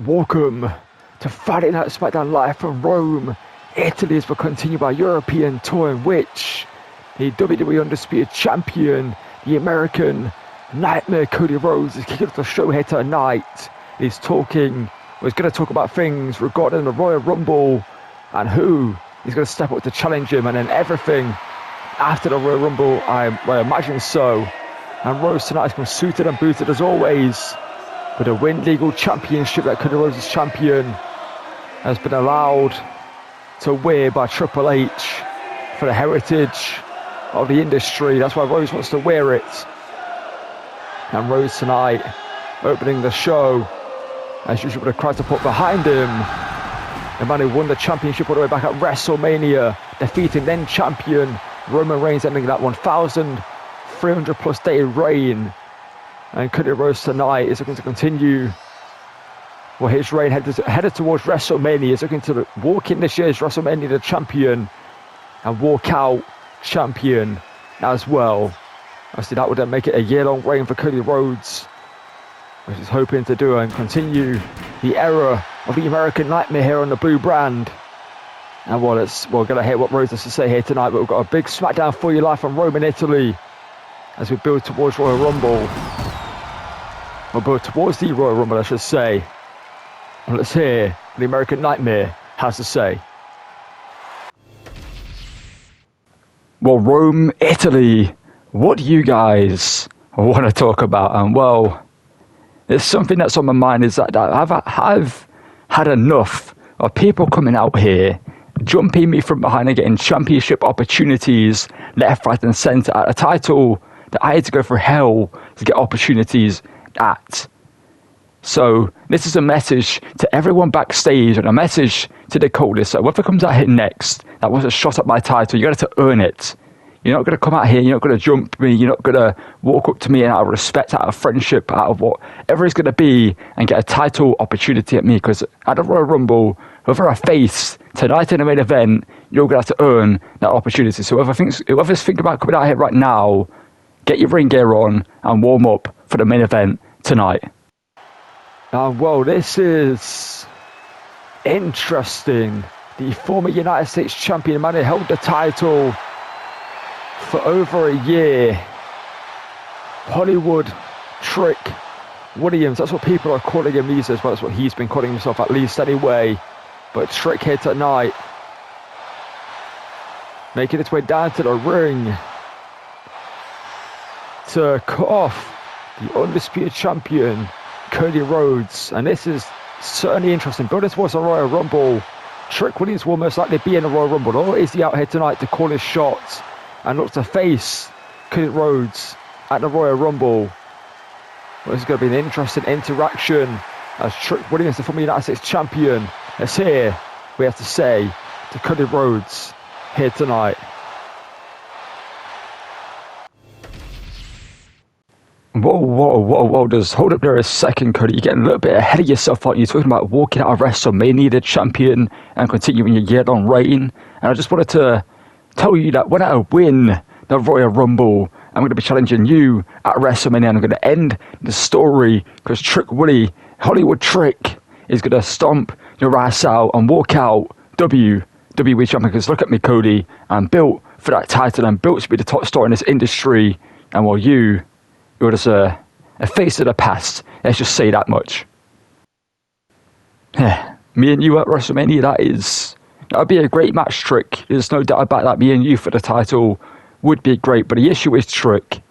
Welcome to Friday Night Smackdown live from Rome, Italy, as we continue our European tour in which the WWE Undisputed Champion, the American Nightmare Cody Rhodes, is kicking off the show here tonight. He's going to talk about things regarding the Royal Rumble and who is going to step up to challenge him, and then everything after the Royal Rumble, I imagine so. And Rhodes tonight has been suited and booted as always, with a Win Legal Championship that Cody Rhodes' champion has been allowed to wear by Triple H for the heritage of the industry. That's why Rhodes wants to wear it. And Rhodes tonight opening the show, as usual, with a crowd support behind him. The man who won the championship all the way back at WrestleMania, defeating then champion Roman Reigns, ending that 1,300 plus day reign. And Cody Rhodes tonight is looking to continue his reign headed towards WrestleMania. He's looking to walk in this year's WrestleMania the champion and walk out champion as well. Obviously that would then make it a year-long reign for Cody Rhodes, which he's hoping to do and continue the era of the American Nightmare here on the blue brand. And we're going to hear what Rhodes has to say here tonight, but we've got a big Smackdown for you live from Rome in Italy as we build towards Royal Rumble. Or build towards the Royal Rumble, I should say. And let's hear what the American Nightmare has to say. Well, Rome, Italy, what do you guys want to talk about? And well, there's something that's on my mind, is that I've had enough of people coming out here, jumping me from behind and getting championship opportunities left, right and centre at a title that I had to go through hell to get opportunities at. So this is a message to everyone backstage and a message to the Aldis. So whoever comes out here next that wants a shot at my title, you got to earn it. You're not going to come out here, you're not going to jump me, you're not going to walk up to me and out of respect, out of friendship, out of whatever it's going to be, and get a title opportunity at me. Because at the Royal Rumble, whoever I face tonight in the main event, you're going to have to earn that opportunity. So whoever's thinking about coming out here right now, get your ring gear on and warm up for the main event tonight. Well, this is interesting. The former United States champion, man who held the title for over a year, Hollywood Trick Williams. That's what people are calling him these days. Well, that's what he's been calling himself, at least anyway. But Trick here tonight, making its way down to the ring to cut off the undisputed champion, Cody Rhodes. And this is certainly interesting. Building towards the Royal Rumble, Trick Williams will most likely be in the Royal Rumble, or is he out here tonight to call his shots and look to face Cody Rhodes at the Royal Rumble? Well, this is going to be an interesting interaction as Trick Williams, the former United States champion, is here, we have to say, to Cody Rhodes here tonight. Whoa, just hold up there a second, Cody. You're getting a little bit ahead of yourself, aren't you? You're talking about walking out of WrestleMania, the champion, and continuing your year-long reign. And I just wanted to tell you that when I win the Royal Rumble, I'm going to be challenging you at WrestleMania, and I'm going to end the story because Trick Willie, Hollywood Trick, is going to stomp your ass out and walk out WWE champion. Because look at me, Cody, I'm built for that title. I'm built to be the top star in this industry. And while you're just a face of the past, let's just say that much. Me and you at WrestleMania, that'd be a great match, Trick. There's no doubt about that. Me and you for the title would be great. But the issue is, Trick,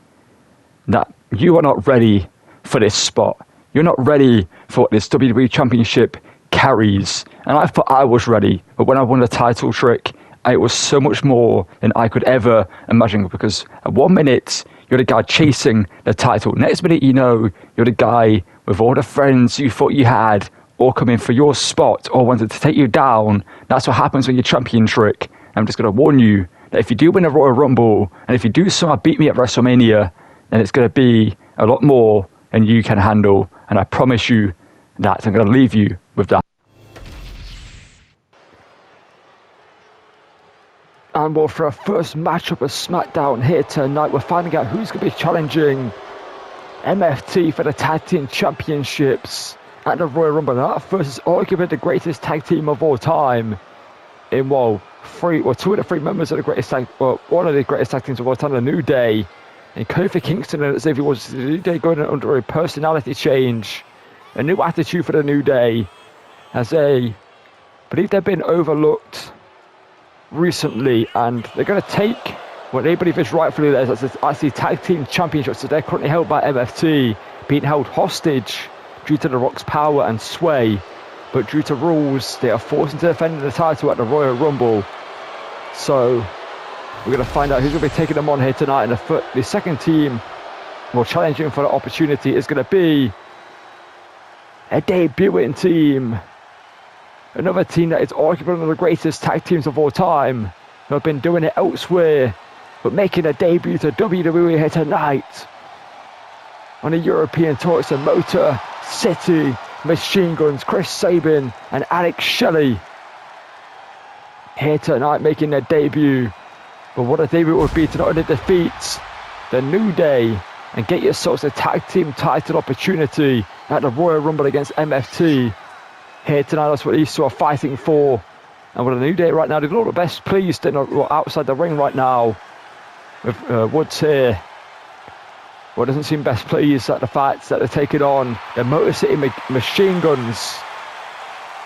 that you are not ready for this spot. You're not ready for what this WWE Championship carries. And I thought I was ready. But when I won the title, Trick, it was so much more than I could ever imagine. Because at 1 minute, you're the guy chasing the title. Next minute, you're the guy with all the friends you thought you had all coming for your spot or wanted to take you down. That's what happens when you're champion, Trick. I'm just going to warn you that if you do win a Royal Rumble, and if you do somehow beat me at WrestleMania, then it's going to be a lot more than you can handle. And I promise you that. I'm going to leave you with that. And well, for our first matchup of Smackdown here tonight, we're finding out who's going to be challenging MFT for the Tag Team Championships. at the Royal Rumble. Now that first is arguably the greatest tag team of all time. In two of the three members of the greatest tag, one of the greatest tag teams of all time, the New Day, and Kofi Kingston and Xavier Woods. The New Day going under a personality change, a new attitude for the New Day, as they believe they've been overlooked recently, and they're going to take what they believe is rightfully theirs. That's actually tag team championships that they're currently held by MFT, being held hostage due to The Rock's power and sway. But due to rules, they are forced into defending the title at the Royal Rumble. So we're going to find out who's going to be taking them on here tonight. And the second team, more challenging for the opportunity, is going to be a debuting team. Another team that is arguably one of the greatest tag teams of all time, who have been doing it elsewhere, but making a debut to WWE here tonight on the European tour. It's a Motor City Machine Guns, Chris Sabin and Alex Shelley here tonight making their debut. But what a debut would be to not only defeat the New Day and get yourselves a tag team title opportunity at the Royal Rumble against MFT here tonight. That's what these two are fighting for. And with the New Day right now, they're not the best pleased outside the ring right now with Woods here. Well, doesn't seem best pleased at the fact that they're taking on the Motor City Machine Guns.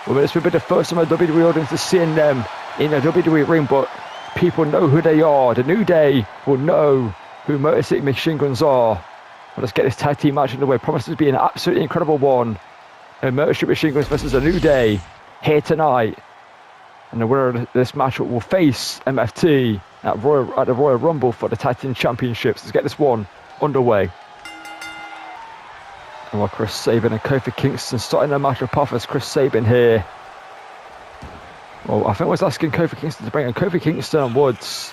Well, this will be the first time a WWE audience is seeing them in a WWE ring, but people know who they are. The New Day will know who Motor City Machine Guns are. Well, let's get this tag team match underway. Promises to be an absolutely incredible one. And Motor City Machine Guns versus the New Day here tonight. And the winner of this match will face MFT at the Royal Rumble for the Tag Team Championships. Let's get this one underway. And while Chris Sabin and Kofi Kingston starting their match off as Chris Sabin here. Well, I think I was asking Kofi Kingston to bring in Kofi Kingston and Woods.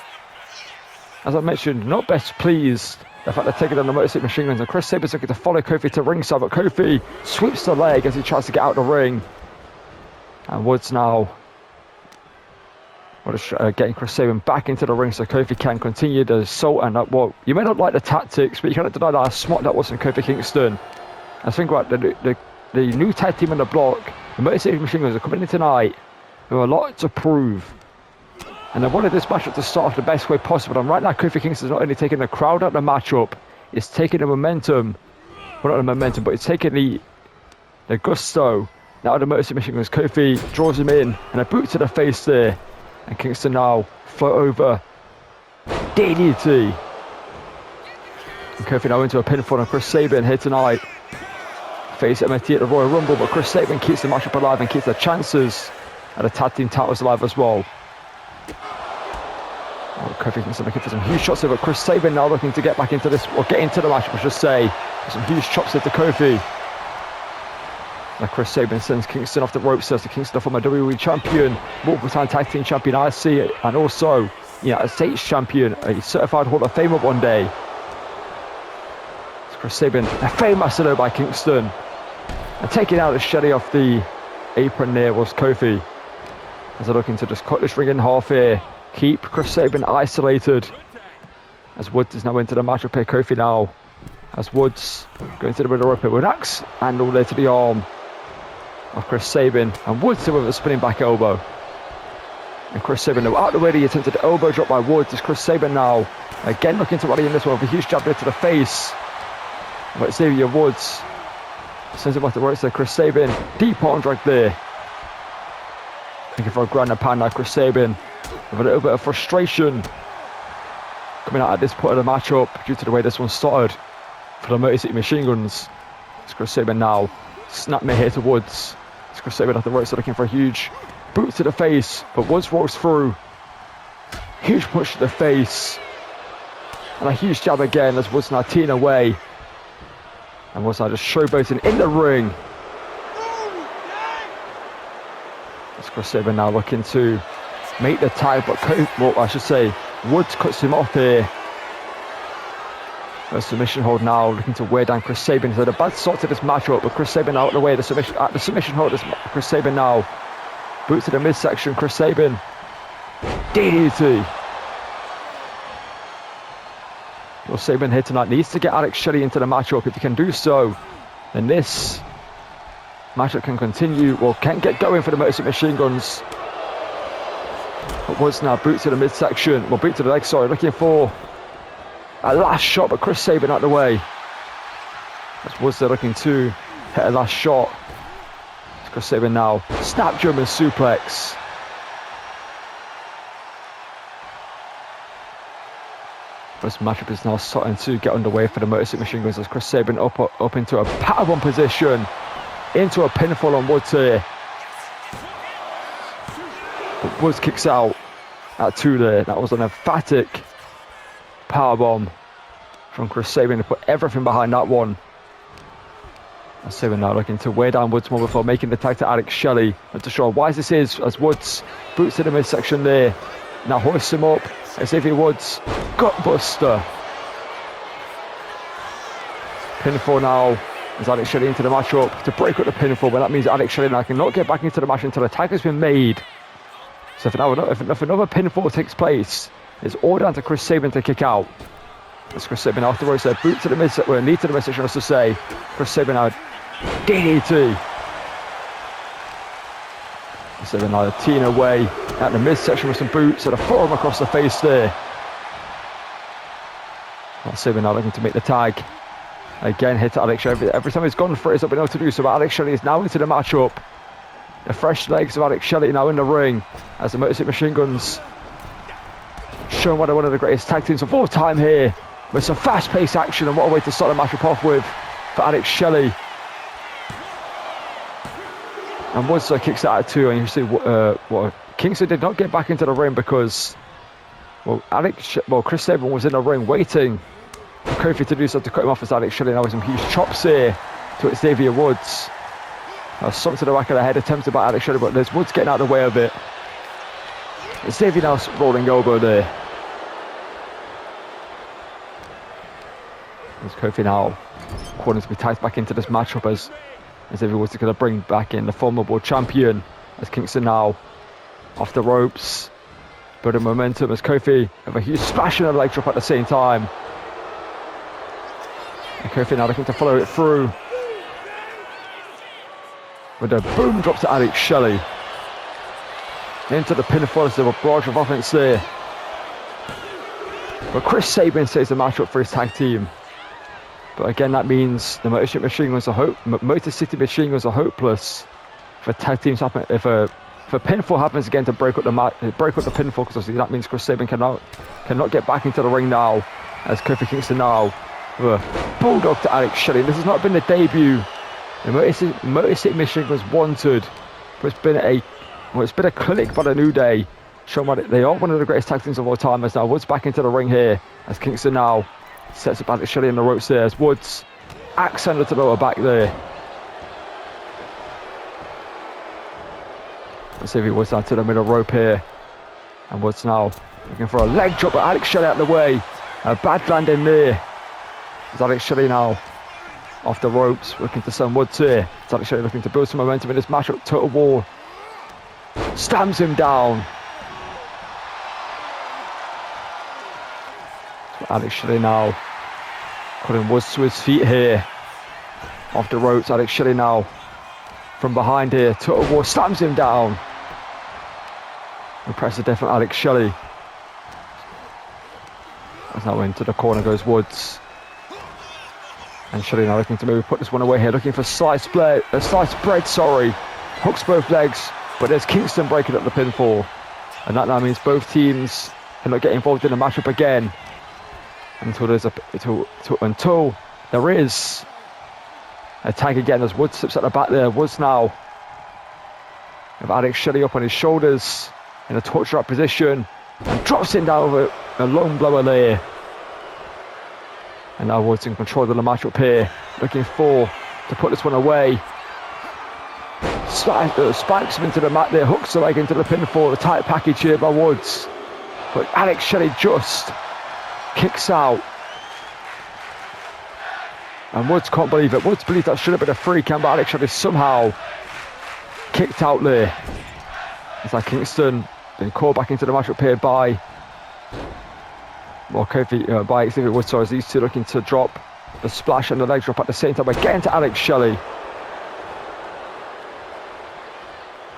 As I mentioned, not best pleased the fact they're taking on the Motor City Machine Guns, and Chris Sabin's looking to follow Kofi to ringside, but Kofi sweeps the leg as he tries to get out the ring. And Woods now getting Chris Sabin back into the ring so Kofi can continue the assault. And you may not like the tactics, but you cannot deny how smart that was from Kofi Kingston. I think about the new tag team on the block, the Motor City Machine Guns, are coming in tonight with a lot to prove. And they wanted this matchup to start off the best way possible. And right now, Kofi Kingston's not only taking the crowd out of the matchup, it's taking the momentum. Well, not the momentum, but it's taking the gusto out of the Motor City Machine Guns. Kofi draws him in, and a boot to the face there. And Kingston now float over DDT. And Kofi now into a pinfall on Chris Sabin here tonight. Face MFT at the Royal Rumble, but Chris Sabin keeps the matchup alive and keeps the chances at the tag team titles alive as well. Kofi Kingston looking for some huge shots over Chris Sabin now looking to get back into this, or get into the match, I should say. Some huge chops there to Kofi. Now Chris Sabin sends Kingston off the ropes, says to Kingston, former WWE champion, multiple time tag team champion, IC, and also United States champion, a certified Hall of Famer one day. It's Chris Sabin, a famous though by Kingston. And taking out the Shelley off the apron there was Kofi. As they're looking to just cut this ring in half here. Keep Chris Sabin isolated. As Woods is now into the matchup here. Kofi now, as Woods going to the middle rope here with an axe handle there to the arm of Chris Sabin. And Woods with a spinning back elbow. And Chris Sabin now out the way. The attempted elbow drop by Woods. As Chris Sabin now again looking to rally in this one with a huge jab there to the face. But Xavier Woods sends him off the ropes there. Chris Sabin, deep arm drag there. Looking for a ground and pound now. Chris Sabin with a little bit of frustration coming out at this point of the matchup due to the way this one started for the Motor City Machine Guns. It's Chris Sabin now, snap me here to Woods. It's Chris Sabin at the ropes, looking for a huge boot to the face, but Woods rolls through. Huge push to the face, and a huge jab again as Woods now teeing away. And Woods now just showboating in the ring. It's Chris Sabin now looking to make the tag, but Woods cuts him off here. A submission hold now, looking to wear down Chris Sabin. He's had a bad start to this matchup, but Chris Sabin out of the way. The submission hold is Chris Sabin now. Boot to the midsection, Chris Sabin. DDT. Well, Sabin here tonight needs to get Alex Shelley into the matchup. If he can do so, then this matchup can continue, or can get going for the Motor City Machine Guns. But Woods now boot to the midsection, well, boot to the leg, sorry, looking for a last shot, but Chris Sabin out the way. As Woods there looking to hit a last shot. It's Chris Sabin now. Snap German suplex. This matchup is now starting to get underway for the Motor City Machine Guns as Chris Sabin up into a powerbomb position, into a pinfall on Woods here. But Woods kicks out at 2 there. That was an emphatic powerbomb from Chris Sabin to put everything behind that one. Sabin now looking to wear down Woods more before making the tag to Alex Shelley. Not too sure why this is, as Woods boots to the midsection there. Now hoists him up. Xavier Woods, gutbuster. Pinfall now as Alex Shelley into the matchup to break up the pinfall, but that means Alex Shelley now cannot get back into the match until the tag has been made. So if another pinfall takes place, it's all down to Chris Sabin to kick out. As Chris Sabin afterwards there, boot to the midsection, well, knee to the midsection, as to say. Chris Sabin now DDT. Sabin now teeing away at the midsection with some boots and a forearm across the face there. Sabin now looking to make the tag. Again, hit to Alex Shelley. Every time he's gone for it, he's not been able to do so, but Alex Shelley is now into the matchup. The fresh legs of Alex Shelley now in the ring as the Motor City Machine Guns showing why they're one of the greatest tag teams of all time here, with some fast-paced action, and what a way to start the matchup off with for Alex Shelley. And Woods kicks out at 2, and you see Kingston did not get back into the ring because Chris Sabin was in the ring waiting for Kofi to do so to cut him off, as Alex Shelley now with some huge chops here to Xavier Woods. Something to the back of the head attempted by Alex Shelley, but there's Woods getting out of the way of it. Xavier now rolling elbow there. There's Kofi now wanting to be tied back into this matchup as Xavier Woods is going to bring back in the former world champion, as Kingston now off the ropes, building momentum as Kofi have a huge splash and a leg drop at the same time. And Kofi now looking to follow it through with a boom drop to Alex Shelley. Into the pinfall as there were barrage of offense there. But Chris Sabin saves the matchup for his tag team. But again, that means the Motor City Machine Guns are hopeless if tag teams happen. If a pinfall happens again to break up the pinfall, because obviously that means Chris Sabin cannot get back into the ring now, as Kofi Kingston now with a bulldog to Alex Shelley. This has not been the debut the Motor City Machine Guns wanted, but it's been a clinic by the New Day, showing why they are one of the greatest tag teams of all time. As now Woods back into the ring here, as Kingston now sets up Alex Shelley in the ropes there, as Woods axe handle to the lower back there. Let's see if he Woods down to the middle rope here, and Woods now looking for a leg drop, but Alex Shelley out of the way. A bad landing there. As Alex Shelley now off the ropes, looking to send Woods here. As Alex Shelley looking to build some momentum in this matchup. Total War stamps him down. So Alex Shelley now putting Woods to his feet here. Off the ropes, Alex Shelley now from behind here. Total War slams him down. Impressive death from Alex Shelley. As now into the corner goes Woods. And Shelley now looking to maybe put this one away here, looking for sliced bread, hooks both legs, but there's Kingston breaking up the pinfall. And that now means both teams cannot get involved in the matchup again until there is a tag again, as Woods slips at the back there. Woods now with Alex Shelley up on his shoulders in a torture up position and drops him down with a long blower there. And now Woods in control of the matchup here, looking to put this one away. Spikes him into the mat there, hooks the leg into the pinfall. A tight package here by Woods, but Alex Shelley just kicks out. And Woods can't believe it. Woods believes that should have been a free count, but Alex Shelley somehow kicked out there. It's like Kingston been called back into the matchup here by Kofi, by Xavier Woods. So as these two looking to drop the splash and the leg drop at the same time again to Alex Shelley.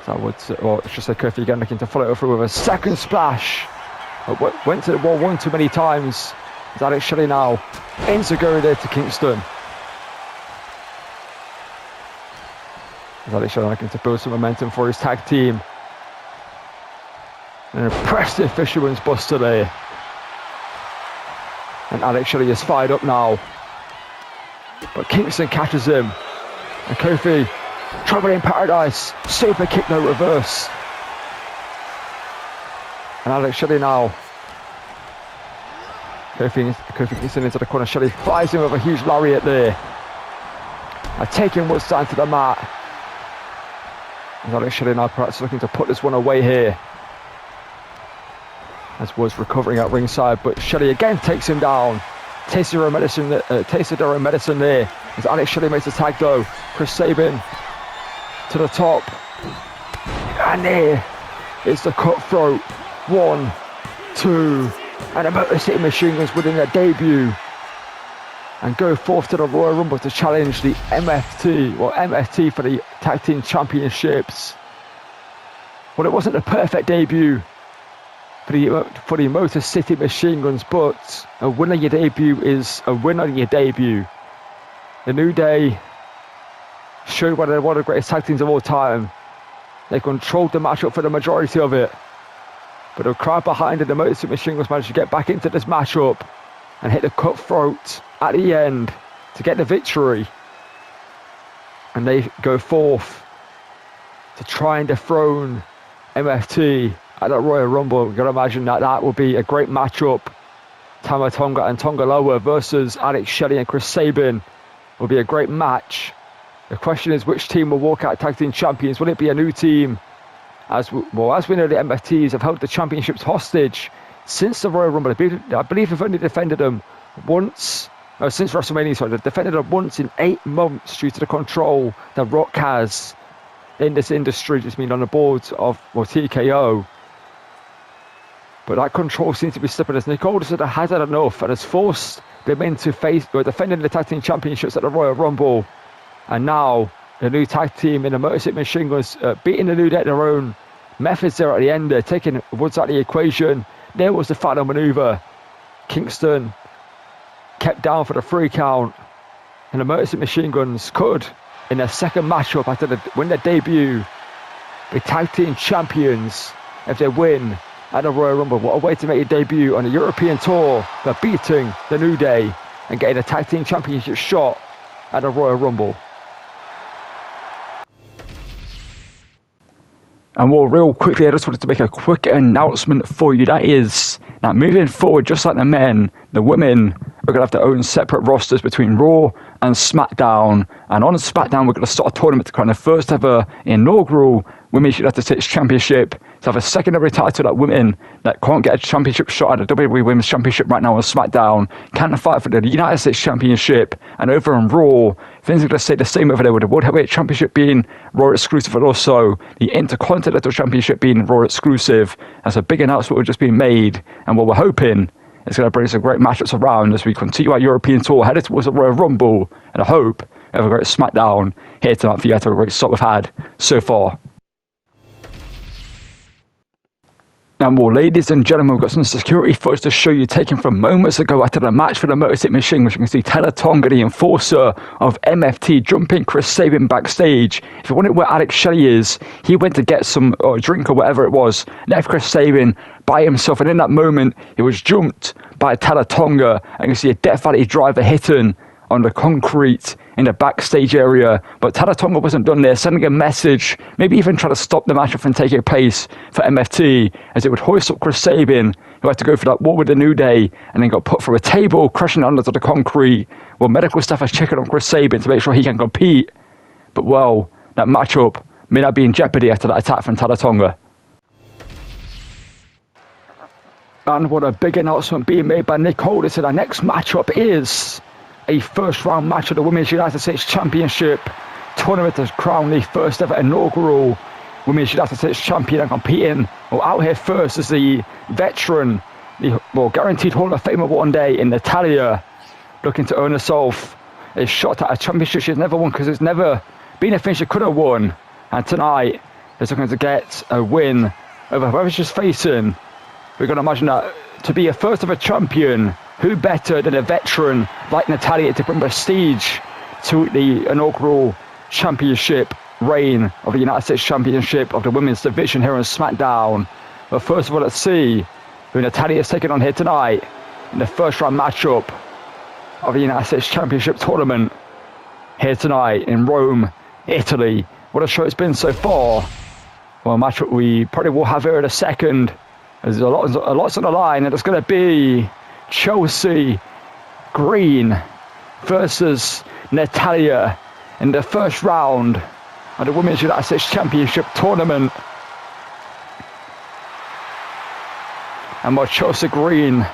So I would say, well, it's just like Kofi again looking to follow it through with a second splash. But went to the wall one too many times. Is Alex Shelley now into go there to Kingston. Is Alex Shelley looking to build some momentum for his tag team. An impressive fisherman's buster there. And Alex Shelley is fired up now. But Kingston catches him. And Kofi, trouble in paradise. Super kick, no reverse. And Alex Shelley now. Kofi Kingston into the corner. Shelley flies him with a huge lariat there. And taking Woods down to the mat. And Alex Shelley now perhaps looking to put this one away here. As Woods recovering at ringside, but Shelley again takes him down. Tasted her own medicine there. As Alex Shelley makes the tag though. Chris Sabin to the top. And there is the cutthroat. 1, 2, and the Motor City Machine Guns winning their debut. And go forth to the Royal Rumble to challenge the MFT for the Tag Team Championships. Well, it wasn't a perfect debut for the Motor City Machine Guns, but a win on your debut is a win on your debut. The New Day showed one of the greatest tag teams of all time. They controlled the matchup for the majority of it. But the crowd behind it, the Motor City Machine Guns managed to get back into this matchup and hit the cutthroat at the end to get the victory. And they go forth to try and dethrone MFT at the Royal Rumble. You can imagine that will be a great matchup. Tama Tonga and Tonga Loa versus Alex Shelley and Chris Sabin will be a great match. The question is, which team will walk out tag team champions? Will it be a new team? As we know, the MFTs have held the championships hostage since the Royal Rumble. I believe they've only defended them once, since WrestleMania. Sorry, they've defended them once in 8 months due to the control that Rock has in this industry, just mean on the boards of TKO. But that control seems to be slipping as Nick Aldis has had enough and has forced them into defending the tag team championships at the Royal Rumble. And now the new tag team in the Motor City Machine Guns beating the New Day at their own methods there at the end. They're taking Woods out of the equation. There was the final maneuver. Kingston kept down for the 3 count. And the Motor City Machine Guns could, in their second matchup after win their debut, be tag team champions if they win at the Royal Rumble. What a way to make your debut on the European tour for beating the New Day and getting a tag team championship shot at the Royal Rumble. And well, real quickly, I just wanted to make a quick announcement for you. That is, now moving forward, just like the men, the women are going to have their own separate rosters between Raw and SmackDown. And on SmackDown, we're going to start a tournament to crown the first ever inaugural Women's United States Championship. To have a second ever title that women that can't get a championship shot at the WWE Women's Championship right now on SmackDown can fight for the United States Championship. And over on Raw, things are going to stay the same over there, with the World Heavyweight Championship being Raw exclusive, and also the Intercontinental Championship being Raw exclusive. That's a big announcement we've just been made, and what we're hoping is going to bring some great matchups around as we continue our European tour, headed towards the Royal Rumble. And I hope we have a great SmackDown here tonight for you to have a great start we've had so far. Now, more ladies and gentlemen, we've got some security footage to show you taken from moments ago after the match for the Motor City Machine, which you can see Tama Tonga, the enforcer of MFT, jumping Chris Sabin backstage. If you wonder where Alex Shelley is, he went to get some drink or whatever it was, left Chris Sabin by himself, and in that moment, he was jumped by Tama Tonga, and you can see a Death Valley driver hitting on the concrete in the backstage area. But Tama Tonga wasn't done there, sending a message, maybe even trying to stop the match from taking place for MFT, as it would hoist up Chris Sabin, who had to go for that war with the New Day, and then got put through a table, crashing under the concrete. Well, medical staff is checking on Chris Sabin to make sure he can compete. But well, that matchup may not be in jeopardy after that attack from Tama Tonga. And what a big announcement being made by Nick Aldis. Our next matchup is a first round match of the Women's United States Championship tournament to crown the first ever inaugural Women's United States Champion, and competing out here first is the veteran, the guaranteed Hall of Famer one day in Natalia, looking to earn herself a shot at a championship she's never won, because it's never been a thing she could have won. And tonight is looking to get a win over whoever she's facing. We're going to imagine that to be a first ever champion, who better than a veteran like Natalya to bring prestige to the inaugural championship reign of the United States Championship of the women's division here on SmackDown. But first of all, let's see who Natalya is taking on here tonight in the first round matchup of the United States Championship tournament here tonight in Rome, Italy. What a show it's been so far. Well, a matchup we probably will have here in a second. There's a lot's on the line, and it's going to be Chelsea Green versus Natalya in the first round of the Women's United States Championship tournament. And while Chelsea Green,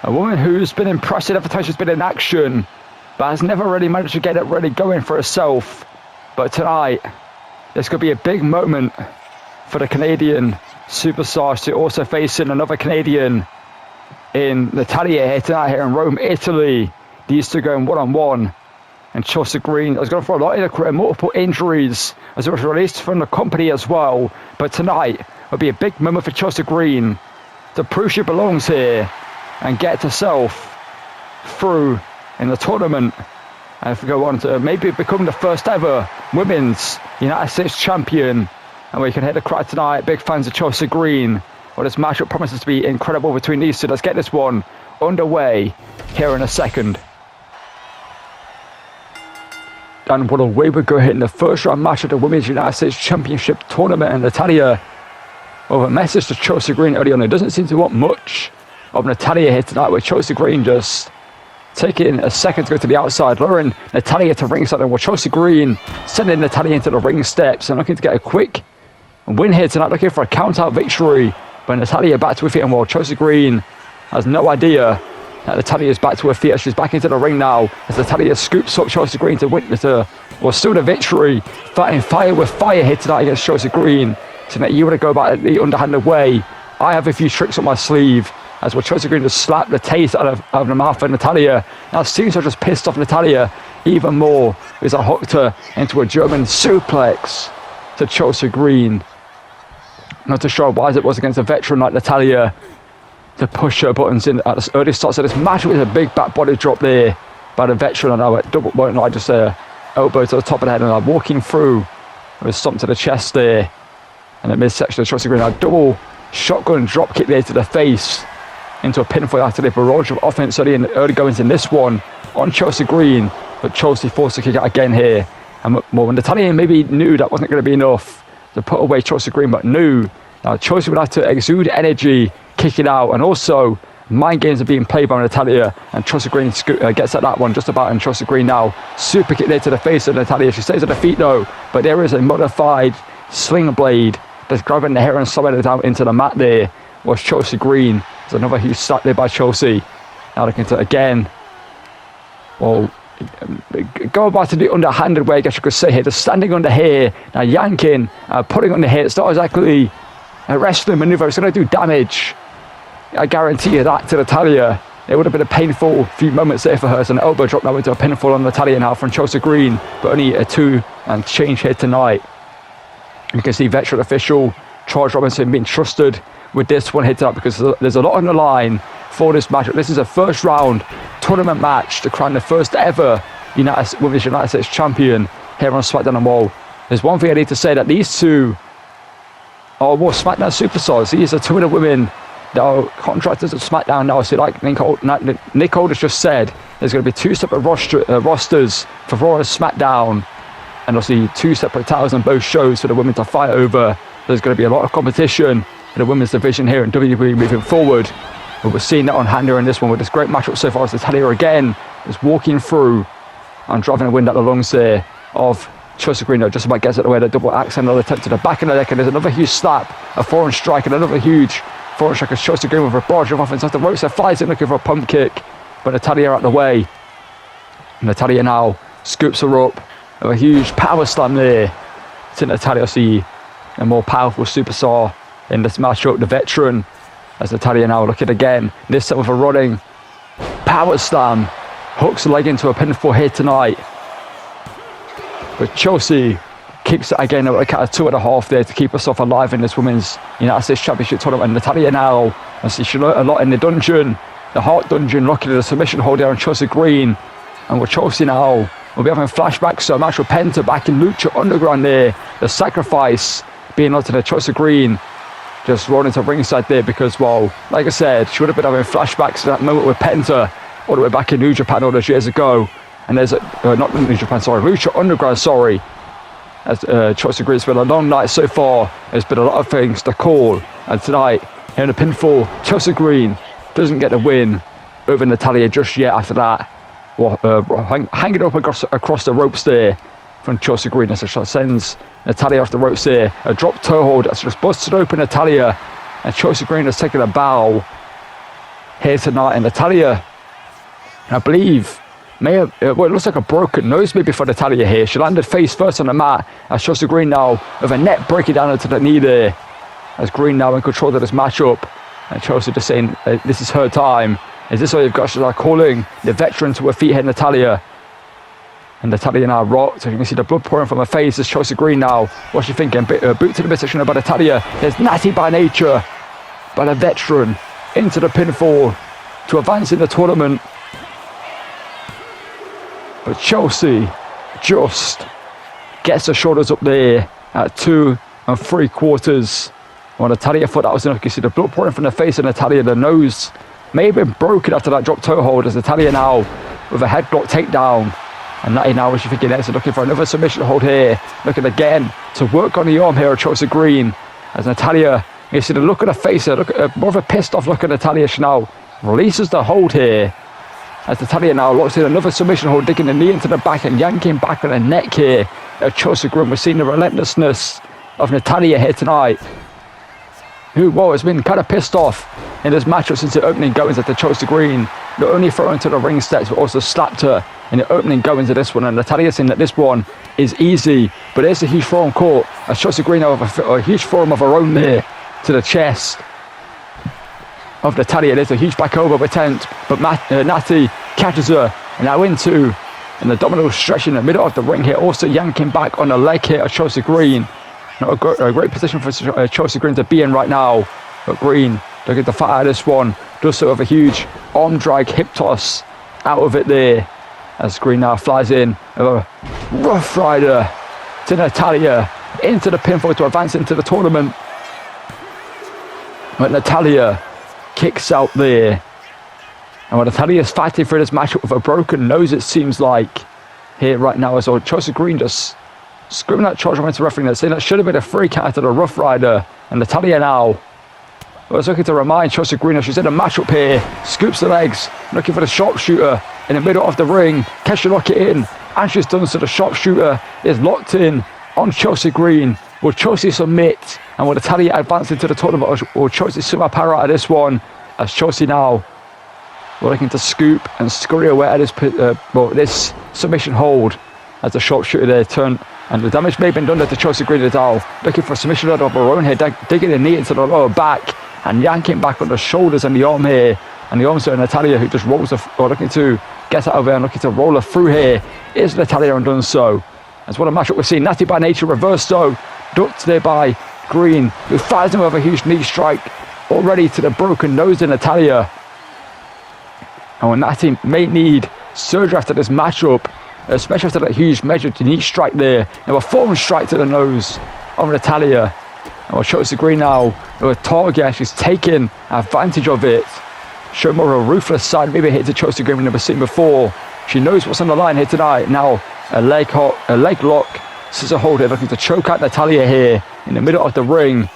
a woman who's been impressive every time she's been in action, but has never really managed to get it really going for herself. But tonight, this could be a big moment for the Canadian superstar. She's also facing another Canadian in Natalya here tonight here in Rome, Italy. These two going one-on-one. And Chelsea Green has gone for a lot in her career, multiple injuries as it was released from the company as well. But tonight will be a big moment for Chelsea Green to prove she belongs here and get herself through in the tournament, and go on to maybe become the first ever women's United States champion. And we can hear the crowd tonight, big fans of Chelsea Green. Well, this matchup promises to be incredible between these two. Let's get this one underway here in a second. And what a way we go hitting the first round match of the Women's United States Championship tournament. And Natalya, well, a message to Chelsea Green early on. It doesn't seem to want much of Natalya here tonight, with Chelsea Green just taking a second to go to the outside, luring Natalya to ringside, and Chelsea Green sending Natalya into the ring steps and looking to get a quick win here tonight, looking for a count-out victory. But Natalya back to her feet, and while Chelsea Green has no idea that Natalya is back to her feet as she's back into the ring now, as Natalya scoops up Chelsea Green to witness her, well, still the victory, fighting fire with fire here tonight against Chelsea Green. So you want to go about it the underhanded way. I have a few tricks up my sleeve, as well Chelsea Green just slapped the taste out of the mouth of Natalya. Now seems to have just pissed off Natalya even more, as I hooked her into a German suplex to Chelsea Green. Not too sure why it was against a veteran like Natalya to push her buttons in at the early starts of this match with a big back body drop there by the veteran. And I went double, well, no, I just elbow to the top of the head, and I'm walking through with a stomp to the chest there. And the midsection of Chelsea Green, a double shotgun drop kick there to the face into a pinfall after the barrage of offense early goings in this one on Chelsea Green. But Chelsea forced to kick out again here. And well, Natalya maybe knew that wasn't going to be enough to put away Chelsea Green, but knew now Chelsea would have to exude energy, kick it out, and also mind games are being played by Natalya, and Chelsea Green gets at that one just about, and Chelsea Green now super kick there to the face of Natalya. She stays at the feet though, but there is a modified sling blade that's grabbing the hair and slowing it down into the mat there. Was Chelsea Green. There's another huge start there by Chelsea. Now looking to again, well, go about to the underhanded way, I guess you could say here, just standing under here, now yanking, putting on the here. It's not exactly a wrestling maneuver, it's going to do damage. I guarantee you that to Natalya. It would have been a painful few moments there for her. It's an elbow drop now into a pinfall on Natalya now from Chelsea Green, but only a 2 and change here tonight. You can see veteran official Charles Robinson being trusted with this one here tonight, because there's a lot on the line for this match. This is a first round tournament match to crown the first ever Women's United States champion here on SmackDown. And Wall. There's one thing I need to say, that these two are more SmackDown superstars. These are two of the women that are contractors of SmackDown now. So like Nick Aldis just said, there's going to be 2 separate rosters for Raw and SmackDown, and obviously 2 separate titles on both shows for the women to fight over. There's going to be a lot of competition for the women's division here in WWE moving forward. But we're seeing that on hand here in this one with this great matchup so far, as Natalya again is walking through and driving the wind out the lungs there of Chelsea Green. Just about gets it away, the double axe, another attempt to the back of the neck, and there's another huge slap, a foreign strike, and another huge foreign strike as Chelsea Green with a barrage of offense off the ropes, flies in looking for a pump kick, but Natalya out the way. Natalya now scoops her up with a huge power slam there to Natalya. See a more powerful superstar in this matchup, the veteran, as Natalya now looking again, this time with a running power slam, hooks the leg into a pinfall here tonight. But Chelsea kicks it again at a count of 2.5 there to keep herself alive in this women's United States Championship tournament. And Natalya now, I see she learned a lot in the dungeon, the Heart Dungeon, looking at the submission hold there on Chelsea Green. And with Chelsea now, we'll be having flashbacks to a match with Penta back in Lucha Underground there. The sacrifice being onto the Chelsea Green, just rolling to ringside there because, well, like I said, she would have been having flashbacks to that moment with Penta all the way back in New Japan all those years ago. And there's not New Japan, sorry, Lucha Underground, sorry. As Chelsea Green, it's been a long night so far. There's been a lot of things to call. And tonight, here in the pinfall, Chelsea Green doesn't get the win over Natalya just yet after that. Well, hanging up across the ropes there from Chelsea Green as she sends Natalya off the ropes there. A drop toe hold that's just busted open Natalya. And Chelsea Green has taken a bow here tonight. And Natalya, I believe, may have, well, it looks like a broken nose maybe for Natalya here. She landed face first on the mat as Chelsea Green now with a net breaking down into the knee there. As Green now in control of this matchup. And Chelsea just saying this is her time. Is this all you've got? She's like calling the veteran to her feet here, Natalya. And Natalya now rocked. So you can see the blood pouring from her face as Chelsea Green now. What's she thinking? Boot to the midsection about Natalya. There's Natty by nature. But a veteran into the pinfall to advance in the tournament. But Chelsea just gets her shoulders up there at 2 3/4. Well, Natalya thought that was enough. You can see the blood pouring from the face of Natalya. The nose may have been broken after that drop toe hold as Natalya now with a headlock takedown. And Natty now, as you're thinking, is looking for another submission hold here. Looking again to work on the arm here of Chelsea Green. As Natalya, you see the look on her face here. Look at more of a pissed off look at Natalya. She now releases the hold here. As Natalya now locks in another submission hold, digging the knee into the back and yanking back on the neck here of Chelsea Green. We're seeing the relentlessness of Natalya here tonight. Who has been kind of pissed off in this matchup since the opening goings at the Chelsea Green. Not only thrown to the ring steps, but also slapped her in the opening goings of this one. And Natalya saying that this one is easy, but there's a huge forearm caught as Chelsea Green now have a huge forearm of her own there to the chest of Natalya. There's a huge back over attempt, but Natty catches her and now into an abdominal stretch in the middle of the ring here, also yanking back on the leg here of Chelsea Green. Not a great position for Chelsea Green to be in right now, but Green looking to fight out of this one. Does so with a huge arm drag hip toss out of it there as Green now flies in with a rough rider to Natalya into the pinfall to advance into the tournament. But Natalya kicks out there, and when Natalya is fighting for this matchup with a broken nose, it seems like here right now as well. Chelsea Green just screaming at charge into referee that saying that should have been a free count to the Rough Rider. And Natalya now was looking to remind Chelsea Green she's in a matchup here. Scoops the legs, looking for the sharpshooter in the middle of the ring. Can she lock it in? And she's done so. The sharpshooter is locked in on Chelsea Green. Will Chelsea submit? And will Natalya advance into the tournament? Or will Chelsea somehow power out of this one? As Chelsea now we're looking to scoop and scurry away at this submission hold as the sharpshooter there turned. And the damage may have been done to Chelsea Green now. Looking for a submission hold of her own here, digging the knee into the lower back and yanking back on the shoulders and the arm here. And the arms of Natalya, who just rolls looking to get out of there and looking to roll her through here. Is Natalya and done so. As what a matchup we're seeing. Natty by nature reversed though. Ducked there by Green, who fires him with a huge knee strike already to the broken nose of Natalya. And when Natty may need surgery after this matchup, especially after that huge measured knee strike there, and a forearm strike to the nose of Natalya. And we'll Chelsea Green now with a target. She's taking advantage of it. Show more of a ruthless side. Maybe a hit to Chelsea Green we've never seen before. She knows what's on the line here tonight. Now a leg lock, scissor hold here, looking to choke out Natalya here in the middle of the ring.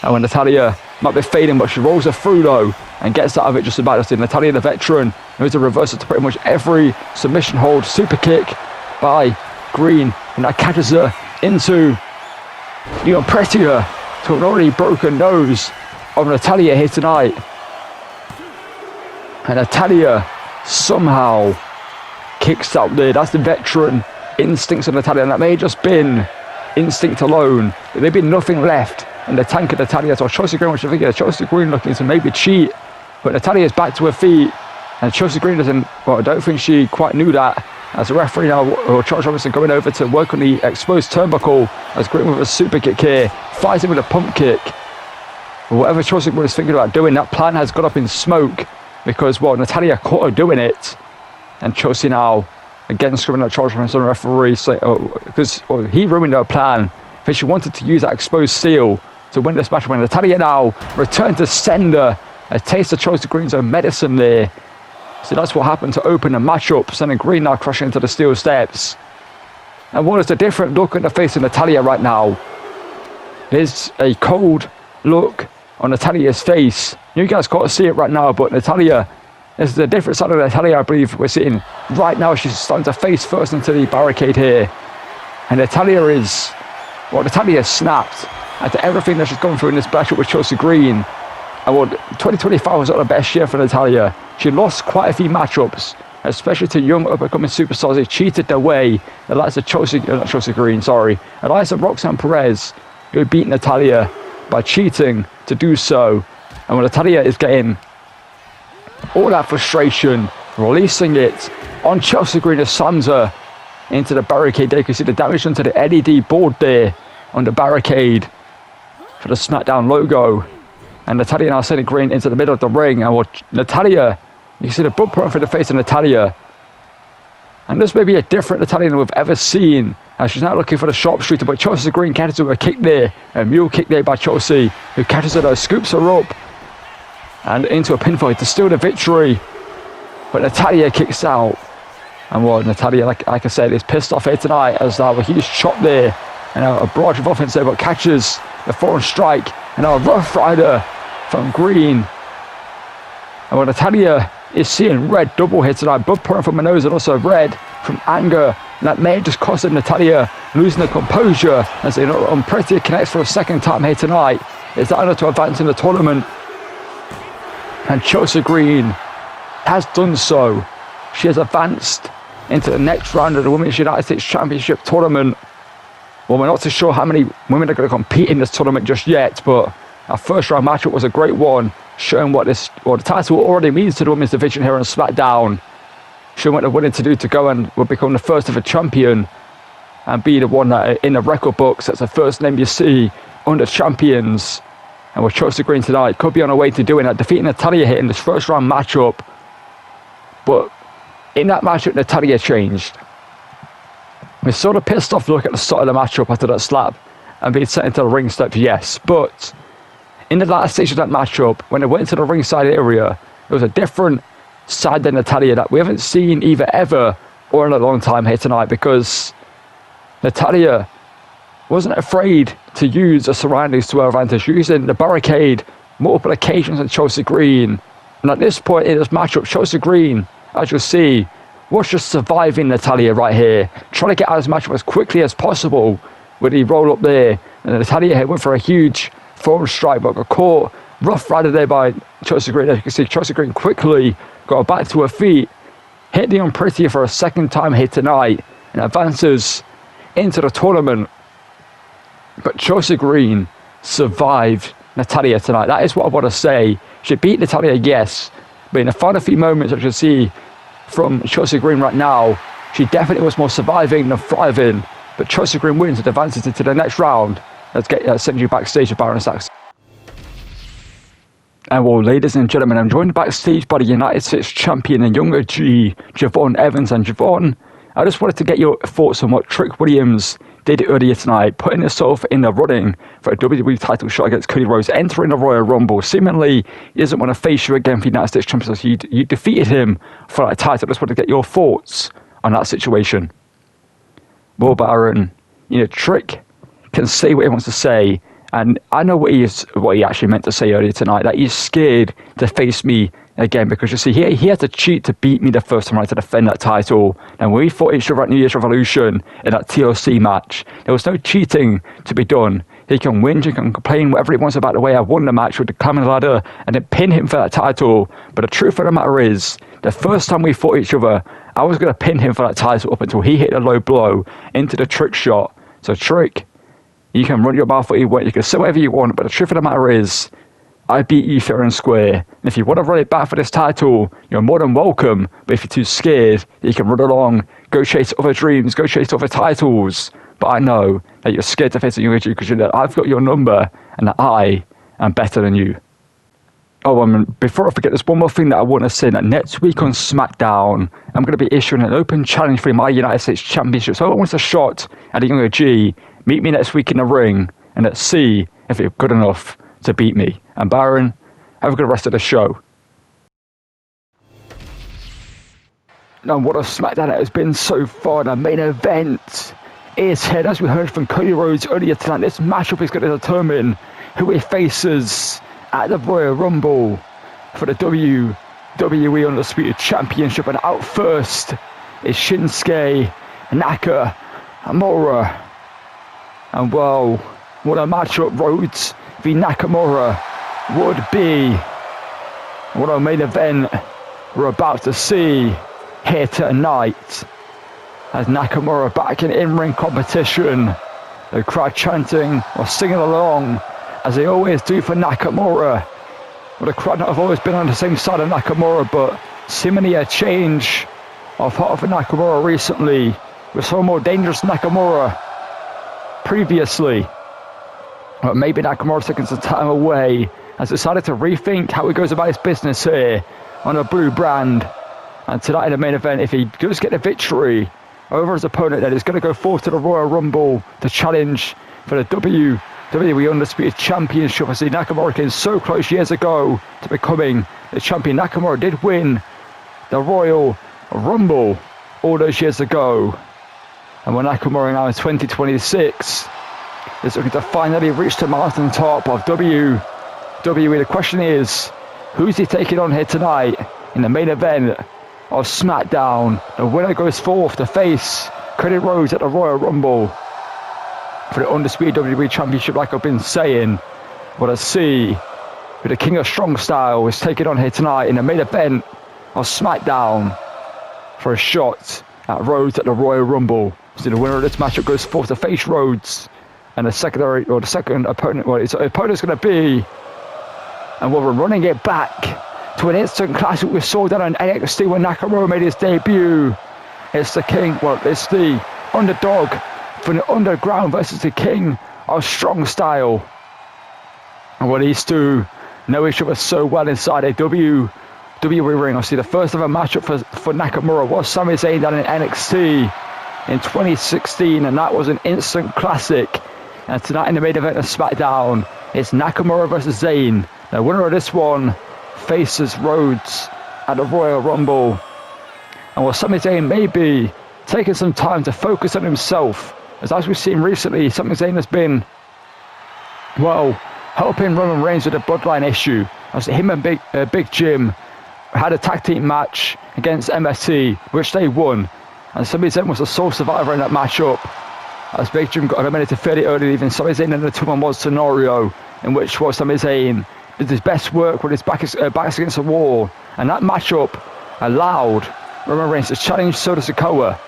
And when Natalya might be fading, but she rolls her through though and gets out of it just about. Just Natalya, the veteran, knows to reverse it to pretty much every submission hold. Super kick by Green, and that catches her into the Impretia to an already broken nose of Natalya here tonight. And Natalya somehow kicks out there. That's the veteran instincts of Natalya, and that may have just been instinct alone. There may be nothing left in the tank of Natalya. So Chelsea Green, which I think is Chelsea Green looking to maybe cheat, but Natalya is back to her feet, and Chelsea Green doesn't. Well, I don't think she quite knew that As the referee now, Charles Robinson going over to work on the exposed turnbuckle. As Green with a super kick here, fighting with a pump kick. Whatever Chelsea Green was thinking about doing, that plan has gone up in smoke because, well, Natalya caught her doing it. And Chelsea now, again, screaming at Charles Robinson, the referee, because he ruined her plan. Because she wanted to use that exposed steel to win this match. When Natalya now returned to sender, a taste of Chelsea Green's own medicine there. So that's what happened to open the matchup, sending Green now crashing into the steel steps. And what is the different look on the face of Natalya right now? There's a cold look on Natalya's face. You guys can't see it right now, but Natalya, this is a different side of Natalya, I believe we're seeing right now. She's starting to face first into the barricade here. And Natalya has snapped after everything that she's gone through in this matchup with Chelsea Green. And 2025 was not the best year for Natalya. She lost quite a few matchups, especially to young up-and-coming superstars. They cheated their way. The likes of the likes of Roxanne Perez, who beat Natalya by cheating to do so. And when Natalya is getting all that frustration, releasing it on Chelsea Green as slams her into the barricade there. You can see the damage onto the LED board there on the barricade for the Smackdown logo. And Natalya now sending Green into the middle of the ring. And Natalya, you can see the blood pouring through the face of Natalya. And this may be a different Natalya than we've ever seen. And she's now looking for the sharpshooter, but Chelsea Green catches her with a kick there. A mule kick there by Chelsea, who catches her, scoops her up and into a pinfall to steal the victory. But Natalya kicks out. And Natalya, like I said, is pissed off here tonight as now a huge chop there. And now a barrage of offense there, but catches the foreign strike. And now a Rough Rider from Green. And Natalya is seeing red double here tonight. Blood pouring from her nose and also red from anger. And that may have just costed Natalya losing her composure as Unpretty connects for a second time here tonight. Is that enough to advance in the tournament? And Chelsea Green has done so. She has advanced into the next round of the Women's United States Championship tournament. Well, we're not too sure how many women are going to compete in this tournament just yet, but our first round matchup was a great one, showing what the title already means to the women's division here on SmackDown. Showing what they're willing to do to go and will become the first ever champion and be the one that in the record books, that's the first name you see under champions. And with Chelsea Green tonight, could be on her way to doing that, defeating Natalya here in this first round matchup. But in that matchup, Natalya changed. We sort of pissed off look at the start of the matchup after that slap and being sent into the ring steps, yes. But in the last stage of that matchup, when they went into the ringside area, it was a different side than Natalya that we haven't seen either ever or in a long time here tonight, because Natalya wasn't afraid to use the surroundings to her advantage, using the barricade multiple occasions on Chelsea Green. And at this point in this matchup, Chelsea Green, as you'll see, was just surviving Natalya right here, trying to get out of this matchup as quickly as possible with the roll up there. And Natalya went for a huge forearm strike, but got caught Rough Rider there by Chelsea Green. As you can see, Chelsea Green quickly got her back to her feet, hit the Unpretty for a second time here tonight, and advances into the tournament. But Chelsea Green survived Natalya tonight. That is what I want to say. She beat Natalya, yes, but in the final few moments, as you see from Chelsea Green right now, she definitely was more surviving than thriving. But Chelsea Green wins and advances into the next round. Let's send you backstage to Baron Sachs. And well, ladies and gentlemen, I'm joined backstage by the United States champion and younger G, Javon Evans. And Javon, I just wanted to get your thoughts on what Trick Williams did earlier tonight, putting himself in the running for a WWE title shot against Cody Rhodes, entering the Royal Rumble. Seemingly, he doesn't want to face you again for the United States Championship. You defeated him for that title. I just wanted to get your thoughts on that situation. Well, Baron, Trick can say what he wants to say, and I know what he actually meant to say earlier tonight, that he's scared to face me again, because you see, he had to cheat to beat me the first time around to defend that title. And when we fought each other at New Year's Revolution in that TLC match, there was no cheating to be done. He can whinge, he can complain whatever he wants about the way I won the match with the climbing ladder and then pin him for that title. But the truth of the matter is, the first time we fought each other, I was going to pin him for that title up until he hit a low blow into the Trick shot. So Trick, you can run your mouth what you want, you can say whatever you want, but the truth of the matter is, I beat you fair and square. And if you want to run it back for this title, you're more than welcome. But if you're too scared, you can run along, Go chase other dreams. Go chase other titles. But I know that you're scared to face a young because you know that I've got your number and that I am better than you. Oh, before I forget, there's one more thing that I want to say, that next week on Smackdown, I'm going to be issuing an open challenge for my United States Championship. So I want a shot at a younger G. Meet me next week in the ring, and let's see if you're good enough to beat me. And Baron, have a good rest of the show. Now, what a Smackdown it has been so far. The main event is here. As we heard from Cody Rhodes earlier tonight, this matchup is going to determine who he faces at the Royal Rumble for the WWE Undisputed Championship. And out first is Shinsuke Nakamura. And well, what a matchup Rhodes v Nakamura would be. What a main event we're about to see here tonight. As Nakamura back in in-ring competition. The crowd chanting or singing along as they always do for Nakamura. Well, the crowd have always been on the same side of Nakamura, but seemingly a change of heart for Nakamura recently. We saw more dangerous Nakamura previously. But maybe Nakamura's taking some time away, has decided to rethink how he goes about his business here on a blue brand. And tonight in the main event, if he does get a victory over his opponent, then he's going to go forth to the Royal Rumble to challenge for the WWE Undisputed Championship. I see Nakamura came so close years ago to becoming the champion. Nakamura did win the Royal Rumble all those years ago. And when Nakamura now in 2026 is looking to finally reach the mountaintop of WWE, the question is, who's he taking on here tonight in the main event of Smackdown? The winner goes forth to face Cody Rhodes at the Royal Rumble for the Undisputed WWE Championship, like I've been saying. But I see who the King of Strong Style is taking on here tonight in the main event of Smackdown for a shot at Rhodes at the Royal Rumble. So the winner of this matchup goes forth to face Rhodes, and the second opponent, well, his opponent's going to be, and we're running it back to an instant classic we saw down on NXT when Nakamura made his debut. It's the King, well, it's the underdog from the underground versus the King of Strong Style. And what these two know each other so well inside a WWE ring. I see the first ever matchup for Nakamura was Sami Zayn down in NXT in 2016, and that was an instant classic. And tonight in the main event of SmackDown, it's Nakamura versus Zayn. The winner of this one faces Rhodes at the Royal Rumble. And while Sami Zayn may be taking some time to focus on himself, as we've seen recently, Sami Zayn has been, well, helping Roman Reigns with the bloodline issue. As him and Big Jim had a tag team match against MST, which they won. And Sami Zayn was the sole survivor in that matchup, as Big Jim got eliminated fairly early, leaving Sami Zayn in a 2-on-1 scenario, in which Sami Zayn did his best work with his backs against the wall. And that matchup allowed Roman Reigns to challenge Soda Sikoa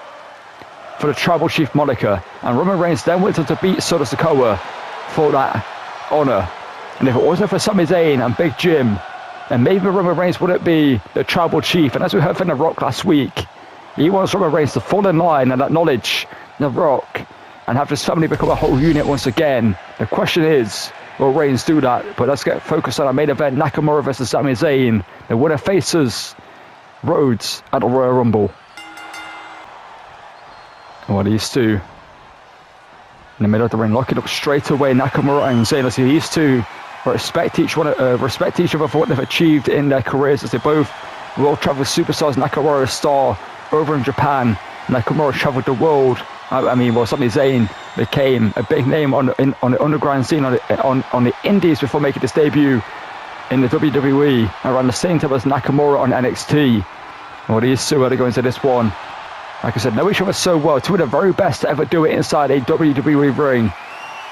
for the Tribal Chief moniker. And Roman Reigns then went on to beat Soda Sikoa for that honour. And if it wasn't for Sami Zayn and Big Jim, then maybe Roman Reigns wouldn't be the Tribal Chief. And as we heard from The Rock last week, he wants Roman Reigns to fall in line and acknowledge The Rock and have his family become a whole unit once again. The question is, will Reigns do that? But let's get focused on our main event, Nakamura versus Sami Zayn. The winner faces Rhodes at the Royal Rumble. And what these two in the middle of the ring, locking up straight away, Nakamura and Zayn. Let's see, these two respect each other for what they've achieved in their careers, as they both world travel superstars. Nakamura is a star over in Japan. Nakamura traveled the world. Sami Zayn became a big name on the underground scene on the indies before making his debut in the WWE around the same time as Nakamura on NXT. Well, these two are going into this one, like I said, know each other so well. Two of the very best to ever do it inside a WWE ring,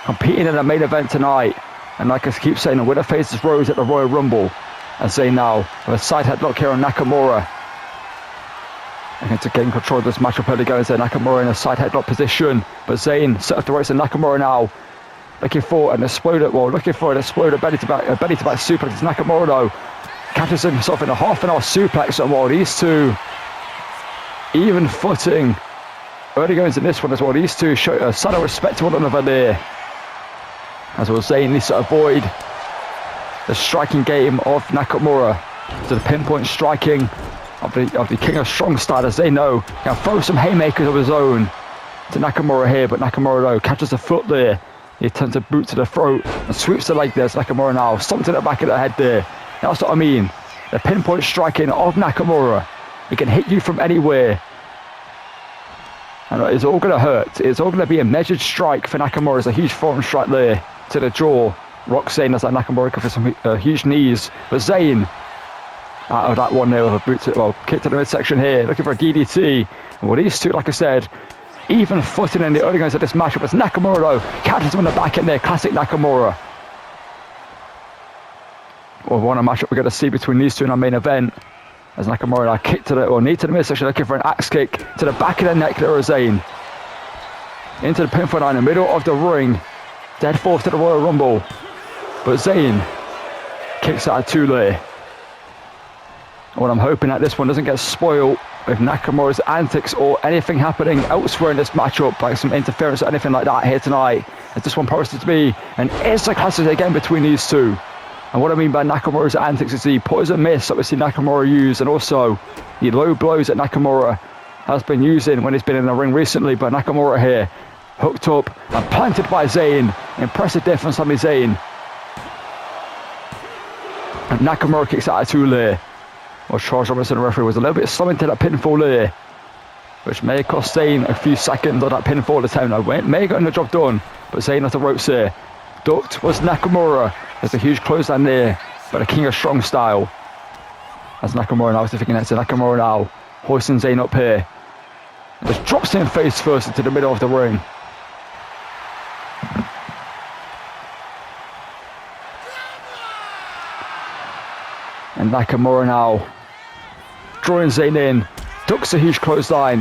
competing in a main event tonight. And like I keep saying, the winner faces Rhodes at the Royal Rumble. As Zayn now with a side headlock here on Nakamura. And to gain control of this matchup early going there, Nakamura in a side headlock position, but Zayn set up the ropes, and Nakamura now looking for an exploder belly to back suplex. It's Nakamura though catches himself in a half an hour suplex, and while these two even footing early goings in this one as well. These two show a sign of respect to one another there. As I was saying, needs to avoid the striking game of Nakamura. To the pinpoint striking of the King of Strong Style, as they know. Can throw some haymakers of his own to Nakamura here, but Nakamura though catches the foot there. He attempts a boot to the throat and sweeps the leg there. It's Nakamura now. Something at the back of the head there. That's what I mean. The pinpoint striking of Nakamura. He can hit you from anywhere. And it's all going to hurt. It's all going to be a measured strike for Nakamura. It's a huge forearm strike there to the jaw. Rock Zayn as that Nakamura for some huge knees. But Zayn out of that one there with a boot to, kick to the midsection here. Looking for a DDT. And well, these two, like I said, even footing in the early goings of this matchup as Nakamura though catches him in the back end there. Classic Nakamura. Well, what a matchup we're going to see between these two in our main event. As Nakamura now kick to the, knee to the midsection, looking for an axe kick to the back of the neck there of Zayn. Into the pinfall line in the middle of the ring. Dead fourth to the Royal Rumble. But Zayn kicks out of two there. Well, I'm hoping that this one doesn't get spoiled with Nakamura's antics or anything happening elsewhere in this matchup, like some interference or anything like that here tonight, as this one promises to be an instant classic again between these two. And what I mean by Nakamura's antics is the put as a miss that we see Nakamura use, and also the low blows that Nakamura has been using when he's been in the ring recently. But Nakamura here, hooked up and planted by Zayn. Impressive defense on Zayn. And Nakamura kicks out of two there. Well, Charles Robinson, the referee, was a little bit slow into that pinfall there, which may cost Zayn a few seconds on that pinfall attempt. Now, may have gotten the job done, but Zayn off the ropes there. Ducked was Nakamura. There's a huge clothesline there, but a King of Strong Style. As Nakamura now is thinking next to Nakamura now, hoisting Zayn up here. And just drops him face first into the middle of the ring. And Nakamura now drawing Zayn in, ducks a huge clothesline.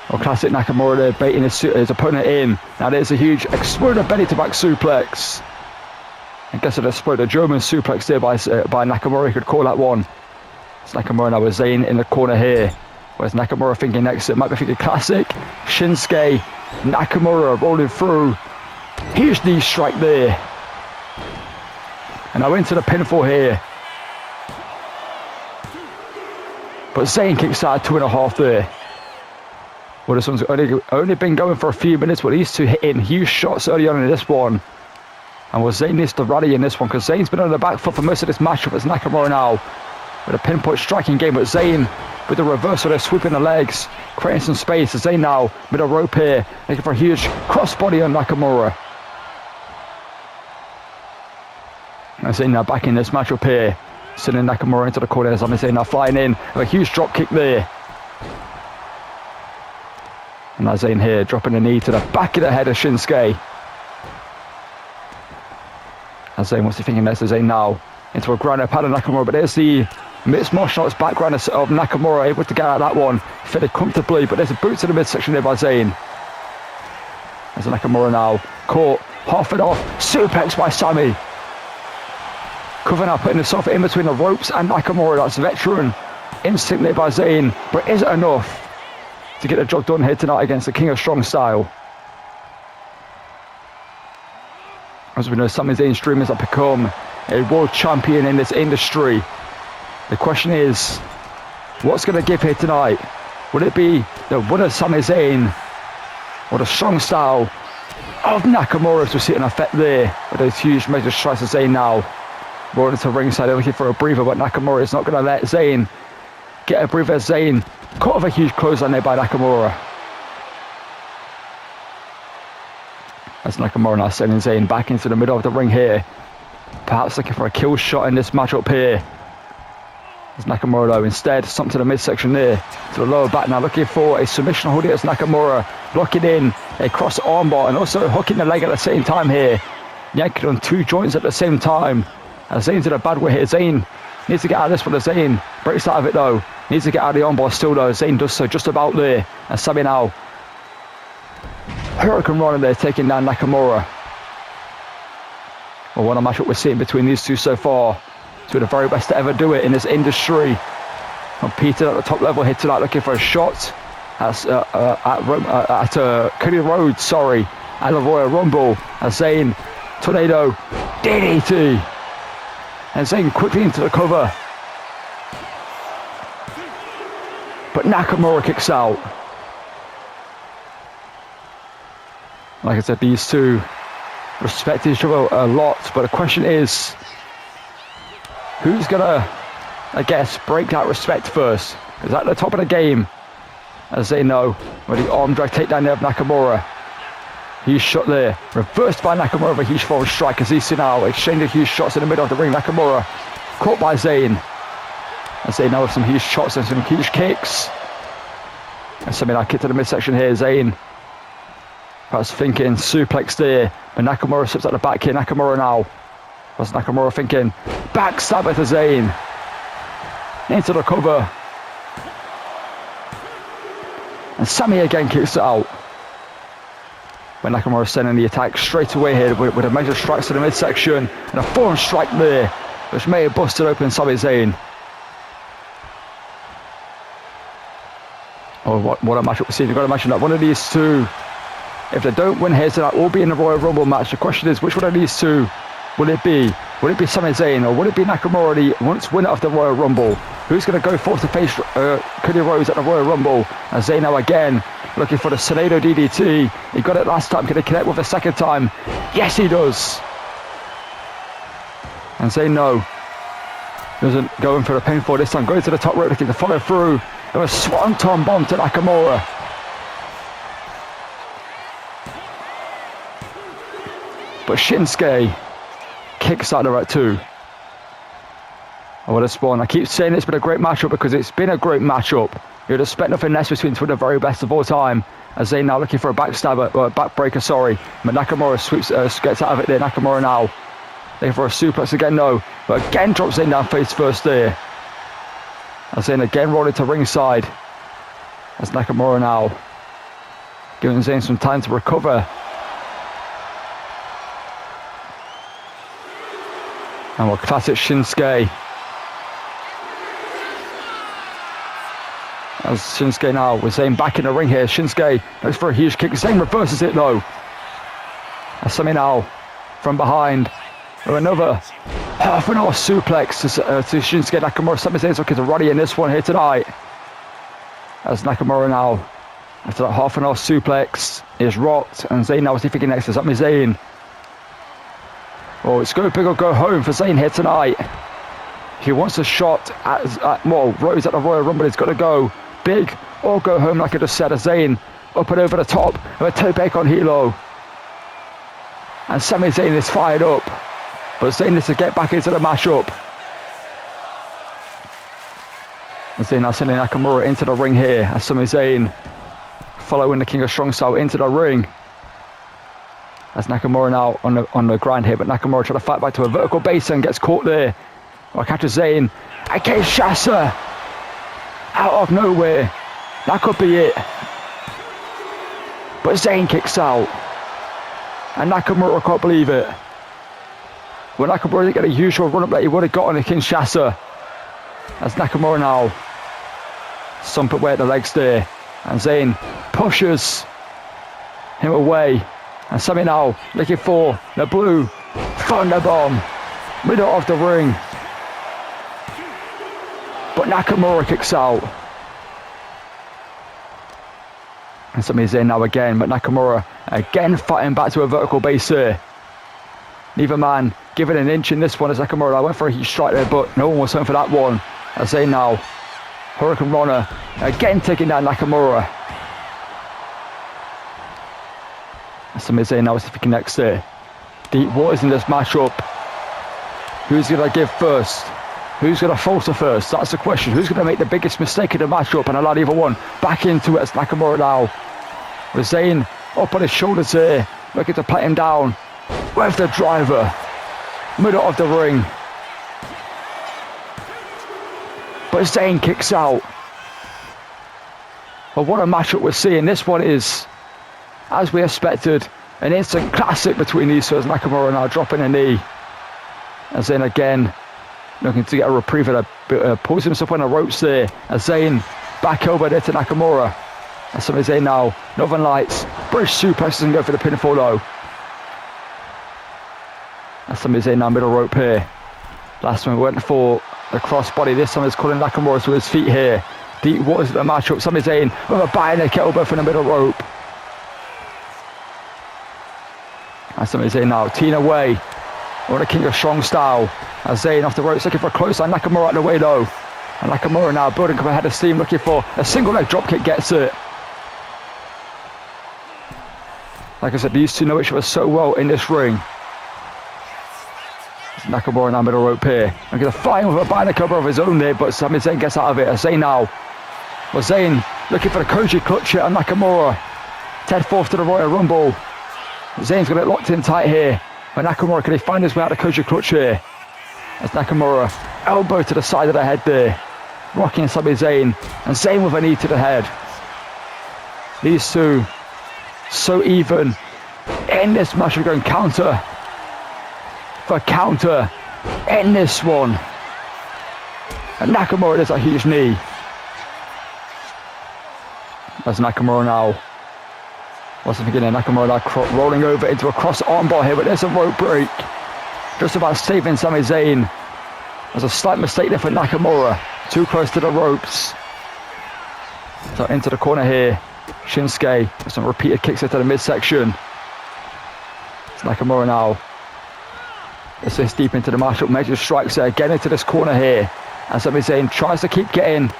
Well, classic Nakamura there, baiting his opponent in. Now there's a huge exploding belly to back suplex. I guess it exploded a German suplex there by Nakamura. You could call that one. It's Nakamura now with Zayn in the corner here. Whereas Nakamura thinking next, it might be thinking classic Shinsuke Nakamura rolling through. Huge knee strike there. And now into the pinfall here. But Zayn kicks out 2.5 there. Well, this one's only been going for a few minutes, but these two hitting huge shots early on in this one. And well, Zayn needs to rally in this one, because Zayn's been on the back foot for most of this matchup. It's Nakamura now with a pinpoint striking game, but Zayn with the reversal there, sweeping the legs, creating some space. Zayn now with a rope here, looking for a huge crossbody on Nakamura. And Zayn now back in this matchup here, sending Nakamura into the corner. As Zayn now flying in with a huge drop kick there. And now Zayn here dropping the knee to the back of the head of Shinsuke. As Zayn wants to think next to Zayn now into a ground pad of Nakamura, but there's the mixed martial arts background of Nakamura, able to get out of that one fairly comfortably, but there's a boot to the midsection there by Zayn. As Nakamura now caught, half it off, suplex by Sami. Covering up, putting himself in between the ropes and Nakamura. That's veteran instinct there by Zayn, but is it enough to get the job done here tonight against the King of Strong Style? As we know, Sami Zayn's dream is to become a world champion in this industry. The question is, what's going to give here tonight? Will it be the winner Sami Zayn or the Strong Style of Nakamura, as we see an effect there with those huge measure strikes of Zayn now? Rolling to ringside, looking for a breather, but Nakamura is not going to let Zayn get a breather. Zayn caught off a huge clothesline there by Nakamura. As Nakamura now sending Zayn back into the middle of the ring here. Perhaps looking for a kill shot in this matchup here. As Nakamura though instead something to the midsection there, to the lower back now, looking for a submission hold here as Nakamura blocking in a cross armbar and also hooking the leg at the same time here. Yanking on two joints at the same time. As Zayn's in a bad way here. Zayn needs to get out of this one. Zayn breaks out of it though. Needs to get out of the armbar still though. Zayn does so just about there. And Sami now Hurricane Rana there, taking down Nakamura. Well, what a matchup we're seeing between these two so far. Two of the very best to ever do it in this industry. Competing at the top level here tonight, looking for a shot at Cody Rhodes, sorry, at the Royal Rumble. As Zayn, tornado, DDT. And Zayn quickly into the cover. But Nakamura kicks out. Like I said, these two respect each other a lot, but the question is, who's gonna, I guess, break that respect first? Because at the top of the game, as they know, with the arm drag takedown there of Nakamura, he's shot there, reversed by Nakamura with a huge forward strike as he's now exchanging huge shots in the middle of the ring. Nakamura caught by Zayn, as they know with some huge shots and some huge kicks. And something like kick to the midsection here. Zayn perhaps thinking suplex there, but Nakamura slips at the back here. Nakamura now. What's Nakamura thinking? Backstabber to Zayn. Into the cover. And Sami again kicks it out. But Nakamura sending the attack straight away here with a major strike to the midsection and a forearm strike there, which may have busted open Sami Zayn. Oh, what a matchup we're seeing. You've got to imagine that one of these two, if they don't win here tonight, will be in the Royal Rumble match. The question is, which one of these two will it be? Will it be Sami Zayn or will it be Nakamura, the once winner of the Royal Rumble? Who's going to go forth to face Cody Rhodes at the Royal Rumble? And Zayn now again looking for the tornado DDT. He got it last time. Can he connect with a second time? Yes, he does. And Zayn no, doesn't go in for the pinfall this time. Going to the top rope, looking to follow through. There was a swanton bomb to Nakamura. But Shinsuke kicks out the right too. Oh, what a spawn. I keep saying it's been a great matchup because it's been a great matchup. You'd expect nothing less between two of the very best of all time. As they now looking for a backstabber, or a backbreaker, sorry. But Nakamura sweeps, gets out of it there. Nakamura now looking for a suplex again, no. But again drops Zayn down face first there. As Zayn again rolling to ringside. As Nakamura now giving Zayn some time to recover. And what classic Shinsuke. As Shinsuke now with Zayn back in the ring here. Shinsuke looks for a huge kick. Zayn reverses it though. As Sami now from behind. Another half an hour suplex to Shinsuke Nakamura. Sami Zayn's looking to rally in this one here tonight. As Nakamura now, after that half an hour suplex, is rocked. And Zayn now is thinking next to Sami Zayn. Oh, it's go big or go home for Zayn here tonight. He wants a shot at Rhodes at the Royal Rumble. He's got to go big or go home, like I just said. As Zayn up and over the top of a toe back on Hilo. And Sami Zayn is fired up. But Zayn needs to get back into the matchup. And Zayn now sending Nakamura into the ring here. As Sami Zayn following the King of Strong Style into the ring. As Nakamura now on the grind here. But Nakamura trying to fight back to a vertical base and gets caught there. Or catches Zayn. Again, Shasa. Out of nowhere. That could be it. But Zayn kicks out. And Nakamura can't believe it. Well, Nakamura didn't get a usual run-up that he would have got on the Kinshasa. As Nakamura now stomp away at the legs there. And Zayn pushes him away. And Sami now looking for the blue thunderbomb. Middle of the ring. But Nakamura kicks out. And Sami Zayn now again. But Nakamura again fighting back to a vertical base here. Neither man giving an inch in this one as Nakamura went for a huge strike there, but no one was home for that one. As Zayn now, Hurricane Runner again taking down Nakamura. And Sami Zayn now is thinking next there. Deep waters in this matchup. Who's going to give first? Who's going to falter first? That's the question. Who's going to make the biggest mistake in the matchup and allow either one back into it as Nakamura now. With Zayn up on his shoulders here, looking to pat him down. With the driver, middle of the ring. But Zayn kicks out. But what a matchup we're seeing. This one is, as we expected, an instant classic between these two as Nakamura now dropping a knee. And Zayn again looking to get a reprieve and pulls himself on the ropes there. As Zayn back over there to Nakamura. As Sami Zayn now, Northern Lights, British suplex and go for the pinfall though. As Sami Zayn now middle rope here. Last time we went for the crossbody, this time it's calling Nakamura to his feet here. Deep waters of the matchup, Sami Zayn with a bionic elbow from the middle rope. As Sami Zayn now, teeing away on the King of Strong style. As Zayn off the ropes looking for a close line, Nakamura out the way though. And Nakamura now building up ahead of steam, looking for a single leg dropkick, gets it. Like I said, these two know each other so well in this ring. Nakamura now middle rope here. And gonna fly with a bionic elbow of his own there, but Sami Zayn gets out of it. As Zayn now. Well, Zayn looking for the Koji clutch here on Nakamura. 10-4 to the Royal Rumble. Zayn's gonna get locked in tight here. But Nakamura, can he find his way out of the Koji clutch here? As Nakamura elbow to the side of the head there. Rocking Sami Zayn. And Zayn with a knee to the head. These two so even in this match. We're going counter for counter in this one. And Nakamura does a huge knee. As Nakamura now, what's the beginning? Nakamura now rolling over into a cross armbar here, but there's a rope break. Just about saving Sami Zayn. There's a slight mistake there for Nakamura. Too close to the ropes. So into the corner here. Shinsuke with some repeated kicks into the midsection. It's Nakamura now. It's deep into the matchup. Major strikes there. Getting into this corner here. And Sami Zayn tries to keep getting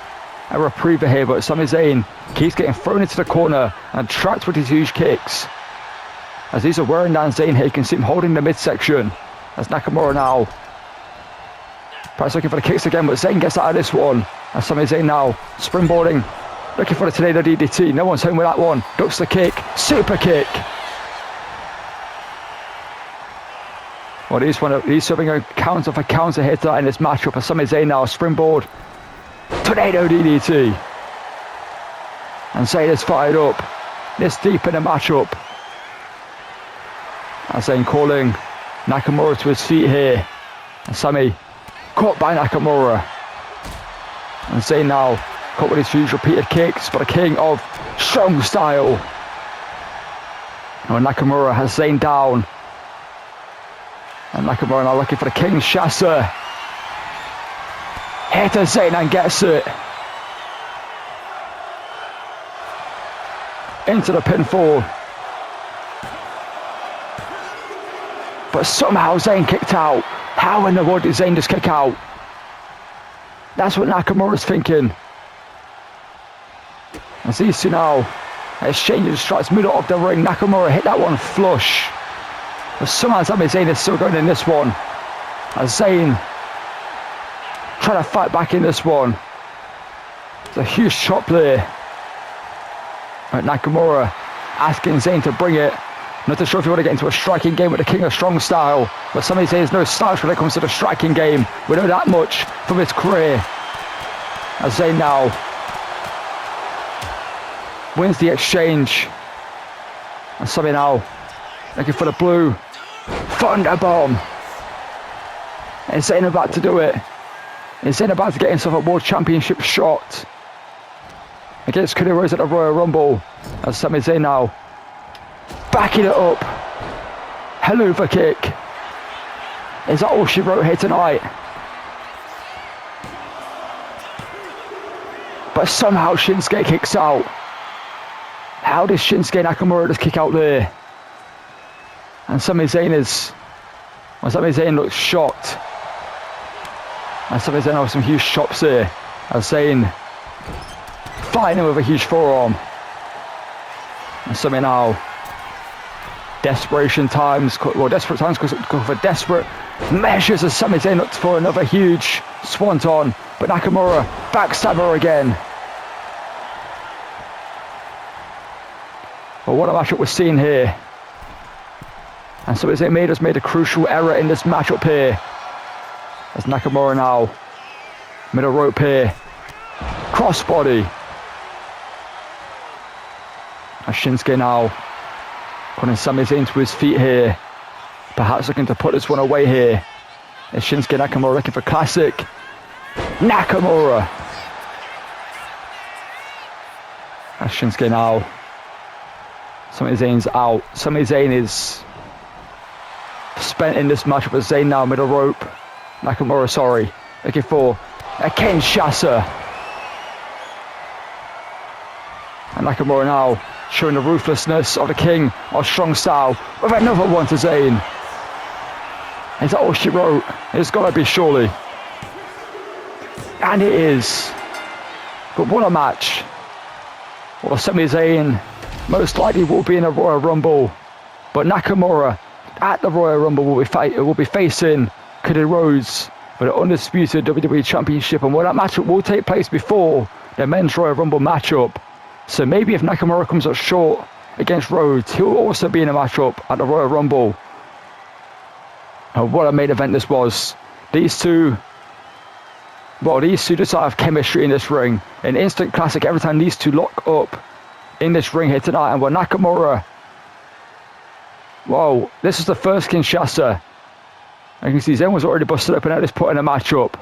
a repriever here, but Sami Zayn keeps getting thrown into the corner and trapped with his huge kicks. As these are wearing down Zayn here, you can see him holding the midsection. As Nakamura now perhaps looking for the kicks again, but Zayn gets out of this one. As Sami Zayn now springboarding, looking for the tornado DDT. No one's home with that one. Ducks the kick, super kick. Well, he's serving a counter for counter here tonight in this matchup. As Sami Zayn now springboard, tornado DDT. And Zayn is fired up. This deep in the matchup. As Zayn calling Nakamura to his feet here. And Sami caught by Nakamura. And Zayn now caught with his huge repeated kicks, but a king of strong style. And Nakamura has Zayn down. And Nakamura now looking for the Kinshasa. Hit to Zayn and gets it. Into the pinfall. But somehow Zayn kicked out. How in the world did Zayn just kick out? That's what Nakamura's thinking. As these two now exchanging strikes middle of the ring. Nakamura hit that one flush. But somehow Sami Zayn is still going in this one. As Zayn trying to fight back in this one. It's a huge chop there. But Nakamura asking Zayn to bring it. Not too sure if you want to get into a striking game with the King of Strong style. But Sami Zayn has no slouch when it comes to the striking game. We know that much from his career. As Zayn now wins the exchange. And Sami now looking for the blue Thunderbomb. And Zayn about to do it. And Zayn about to get himself a World Championship shot against Cody Rhodes at the Royal Rumble. As Sami Zayn now backing it up. Helluva kick. Is that all she wrote here tonight? But somehow Shinsuke kicks out. How does Shinsuke Nakamura just kick out there? And Sami Zayn looks shocked. And Sami Zayn has some huge chops here. As Zayn fighting him with a huge forearm. And Sami now desperate times call for desperate measures as Sami Zayn looked for another huge swanton. But Nakamura backstabber again. But what a matchup we're seeing here. And so Sami Zayn has made a crucial error in this matchup here. As Nakamura now, middle rope here, crossbody. As Shinsuke now putting Sami Zayn to his feet here, perhaps looking to put this one away here. As Shinsuke Nakamura looking for classic Nakamura. That's Shinsuke now. Sami Zayn's out. Sami Zayn is spent in this matchup with Zayn now, middle rope. Nakamura, sorry. Looking for a Kinshasa. And Nakamura now showing the ruthlessness of the king of strong style with another one to Zayn. Is that all she wrote? It's got to be, surely. And it is. But what a match. Well, Sami Zayn most likely will be in a Royal Rumble. But Nakamura at the Royal Rumble will be facing Cody Rhodes for the undisputed WWE Championship. And that matchup will take place before the Men's Royal Rumble matchup. So maybe if Nakamura comes up short against Rhodes, he'll also be in a matchup at the Royal Rumble. And what a main event this was. These two just have chemistry in this ring. An instant classic every time these two lock up in this ring here tonight. And Nakamura, whoa, this is the first Kinshasa. I can see Zayn was already busted up and at this point in the matchup.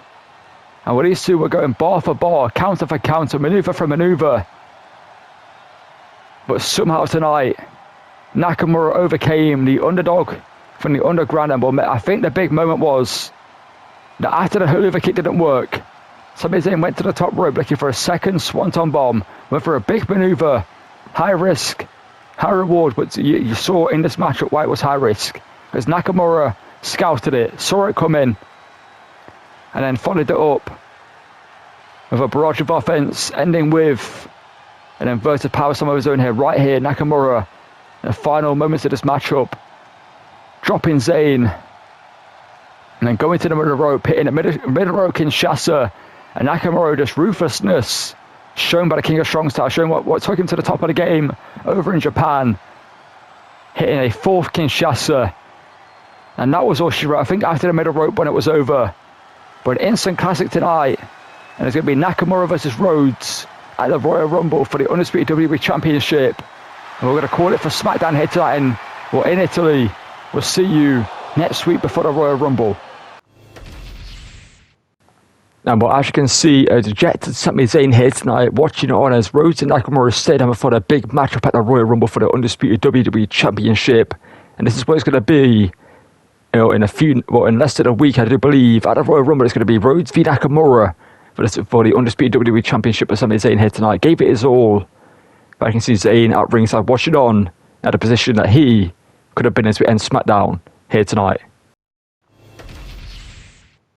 And these two were going bar for bar, counter for counter, maneuver for maneuver. But somehow tonight, Nakamura overcame the underdog from the underground. And I think the big moment was that after the hula kick didn't work, Sami Zayn went to the top rope looking for a second swanton bomb. Went for a big maneuver, high risk, high reward. But you saw in this matchup why it was high risk. Because Nakamura scouted it, saw it come in, and then followed it up with a barrage of offense, ending with an inverted power slam of his own here, right here. Nakamura, in the final moments of this matchup, dropping Zayn, and then going to the middle of the rope, hitting a middle rope Kinshasa, and Nakamura just ruthlessness shown by the King of Strong Style, showing what took him to the top of the game over in Japan, hitting a fourth Kinshasa, and that was all she wrote. I think after the middle rope when it was over. But an instant classic tonight, and it's going to be Nakamura versus Rhodes at the Royal Rumble for the undisputed WWE Championship. And we're going to call it for Smackdown here tonight in Italy. We'll see you next week before the Royal Rumble. And as you can see, a dejected Sami Zayn here tonight, watching it on as Rhodes and Nakamura stayed down before the big matchup at the Royal Rumble for the undisputed WWE Championship. And this is what it's going to be, in less than a week, I do believe. At the Royal Rumble, it's going to be Rhodes v Nakamura for the undisputed WWE Championship. With Sami Zayn here tonight, gave it his all. But I can see Zayn at ringside watching on at a position that he could have been as we end Smackdown here tonight.